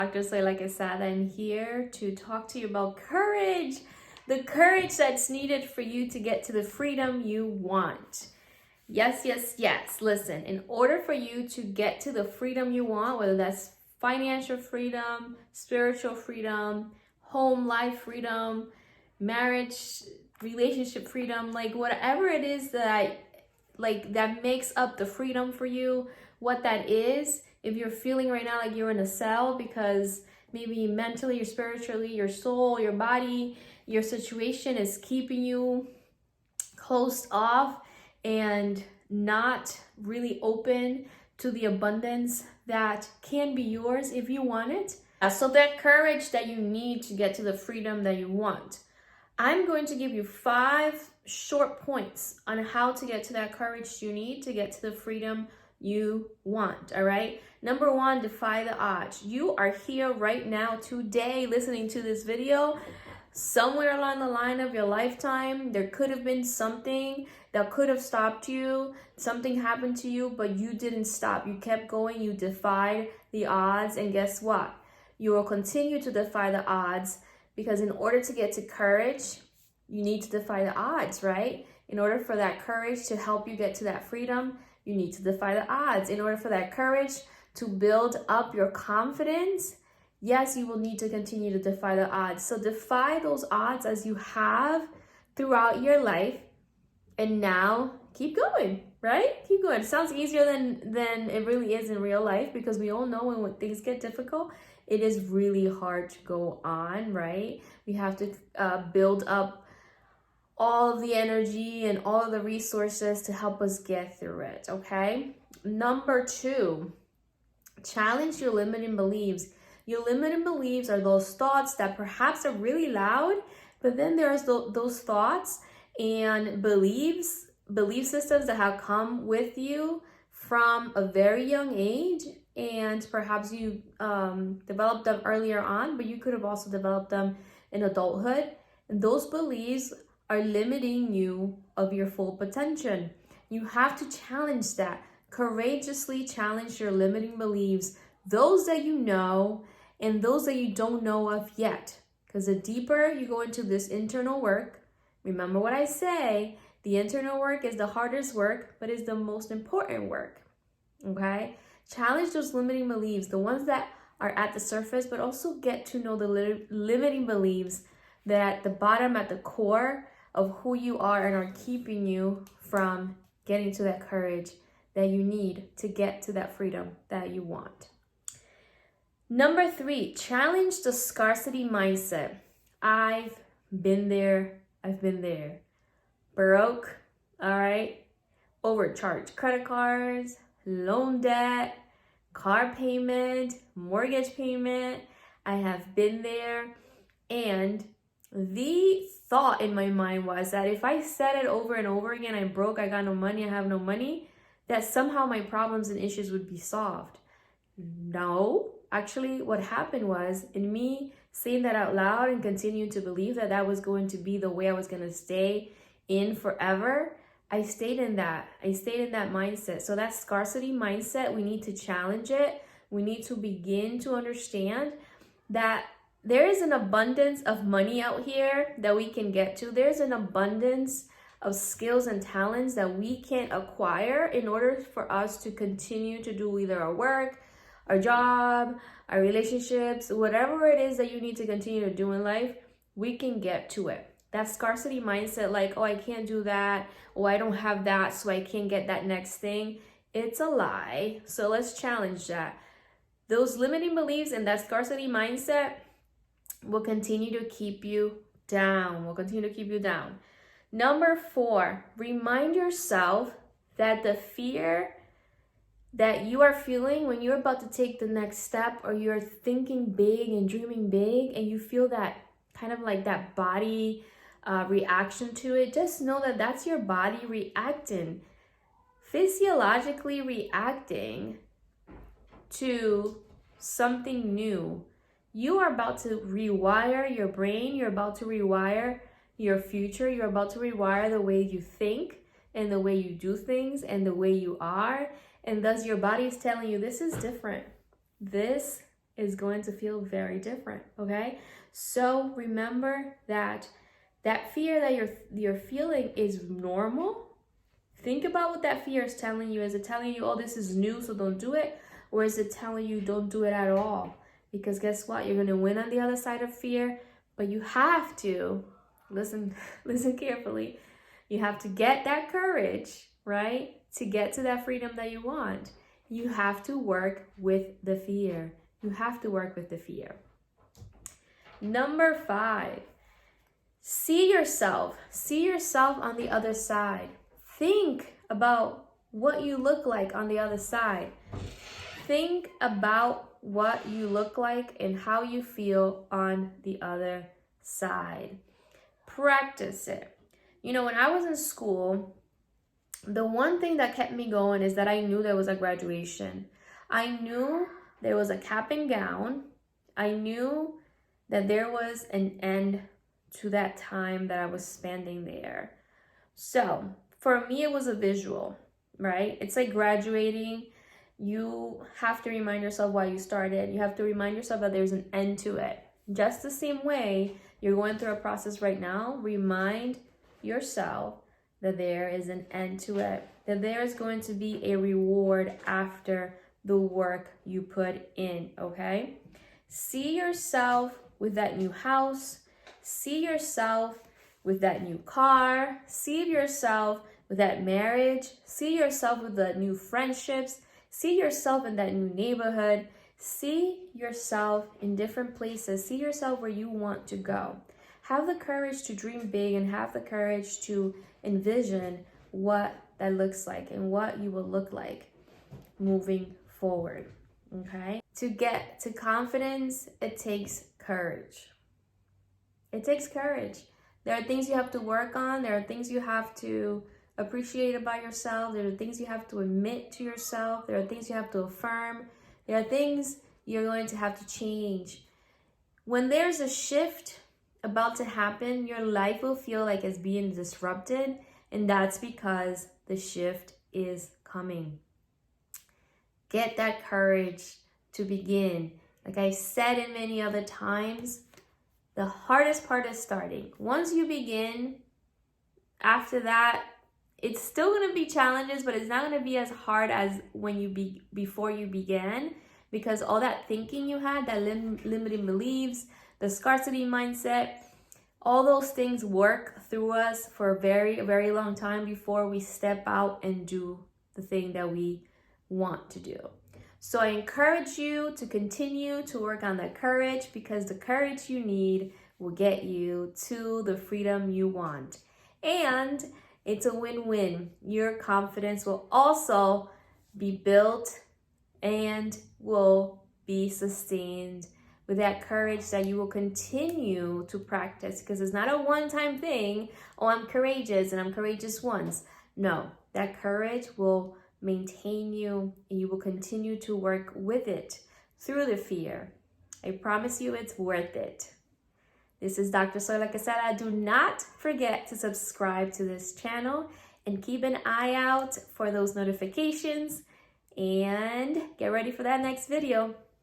Dr. Slay, like I said, I'm here to talk to you about courage. The courage that's needed for you to get to the freedom you want. Yes, yes, yes. Listen, in order for you to get to the freedom you want, whether that's financial freedom, spiritual freedom, home life freedom, marriage, relationship freedom, like whatever it is that makes up the freedom for you, what that is, if you're feeling right now like you're in a cell because maybe mentally or spiritually, your soul, your body, your situation is keeping you closed off and not really open to the abundance that can be yours if you want it. So that courage that you need to get to the freedom that you want. I'm going to give you 5 short points on how to get to that courage you need to get to the freedom you want, all right? Number 1, defy the odds. You are here right now today listening to this video. Somewhere along the line of your lifetime, there could have been something that could have stopped you. Something happened to you, but you didn't stop. You kept going, you defied the odds, and guess what? You will continue to defy the odds because in order to get to courage, you need to defy the odds, right? In order for that courage to help you get to that freedom, you need to defy the odds. In order for that courage to build up your confidence, yes, you will need to continue to defy the odds. So defy those odds as you have throughout your life. And now keep going, right? Keep going. It sounds easier than it really is in real life because we all know when things get difficult, it is really hard to go on, right? We have to build up all of the energy and all of the resources to help us get through it, okay? Number 2, challenge your limiting beliefs. Your limiting beliefs are those thoughts that perhaps are really loud, but then there's those thoughts and belief systems that have come with you from a very young age, and perhaps you developed them earlier on, but you could have also developed them in adulthood. And those beliefs are limiting you of your full potential. You have to challenge that. Courageously challenge your limiting beliefs, those that you know and those that you don't know of yet. Because the deeper you go into this internal work, remember what I say, the internal work is the hardest work, but is the most important work, okay? Challenge those limiting beliefs, the ones that are at the surface, but also get to know the limiting beliefs that are at the bottom, at the core of who you are and are keeping you from getting to that courage that you need to get to that freedom that you want. Number 3, challenge the scarcity mindset. I've been there. Broke, all right? Overcharged credit cards, loan debt, car payment, mortgage payment. I have been there. And the thought in my mind was that if I said it over and over again, I'm broke, I got no money, I have no money, that somehow my problems and issues would be solved. No, actually what happened was, in me saying that out loud and continuing to believe that that was going to be the way I was going to stay in forever, I stayed in that mindset. So that scarcity mindset, we need to challenge it. We need to begin to understand that there is an abundance of money out here that we can get to. There's an abundance of skills and talents that we can acquire in order for us to continue to do either our work, our job, our relationships, whatever it is that you need to continue to do in life, we can get to it. That scarcity mindset, like, oh, I can't do that, oh, I don't have that, so I can't get that next thing, it's a lie. So let's challenge that. Those limiting beliefs and that scarcity mindset will continue to keep you down. Number 4, remind yourself that the fear that you are feeling when you're about to take the next step, or you're thinking big and dreaming big, and you feel that kind of like that body reaction to it, just know that that's your body reacting, physiologically reacting to something new. You are about to rewire your brain. You're about to rewire your future. You're about to rewire the way you think and the way you do things and the way you are. And thus your body is telling you, this is different. This is going to feel very different, okay? So remember that fear that you're feeling is normal. Think about what that fear is telling you. Is it telling you, oh, this is new, so don't do it? Or is it telling you, don't do it at all? Because guess what? You're going to win on the other side of fear, but you have to, listen carefully, you have to get that courage, right? To get to that freedom that you want. You have to work with the fear. You have to work with the fear. Number 5, see yourself on the other side. Think about what you look like on the other side. Think about what you look like and how you feel on the other side. Practice it. You know, when I was in school, the one thing that kept me going is that I knew there was a graduation. I knew there was a cap and gown. I knew that there was an end to that time that I was spending there. So for me, it was a visual, right? It's like graduating. You have to remind yourself why you started. You have to remind yourself that there's an end to it. Just the same way you're going through a process right now, remind yourself that there is an end to it, that there is going to be a reward after the work you put in, okay? See yourself with that new house. See yourself with that new car. See yourself with that marriage. See yourself with the new friendships. See yourself in that new neighborhood. See yourself in different places. See yourself where you want to go. Have the courage to dream big and have the courage to envision what that looks like and what you will look like moving forward, okay? To get to confidence, it takes courage. It takes courage. There are things you have to work on. There are things you have to appreciate about yourself. There are things you have to admit to yourself. There are things you have to affirm. There are things you're going to have to change. When there's a shift about to happen, your life will feel like it's being disrupted, and that's because the shift is coming. Get that courage to begin. Like I said in many other times, the hardest part is starting. Once you begin, after that, it's still going to be challenges, but it's not going to be as hard as when before you began, because all that thinking you had, that limiting beliefs, the scarcity mindset, all those things work through us for a very, very long time before we step out and do the thing that we want to do. So I encourage you to continue to work on that courage, because the courage you need will get you to the freedom you want. And it's a win-win. Your confidence will also be built and will be sustained with that courage that you will continue to practice, because it's not a one-time thing. Oh, I'm courageous and I'm courageous once. No, that courage will maintain you, and you will continue to work with it through the fear. I promise you it's worth it. This is Dr. Zoila Quesada. Do not forget to subscribe to this channel and keep an eye out for those notifications, and get ready for that next video.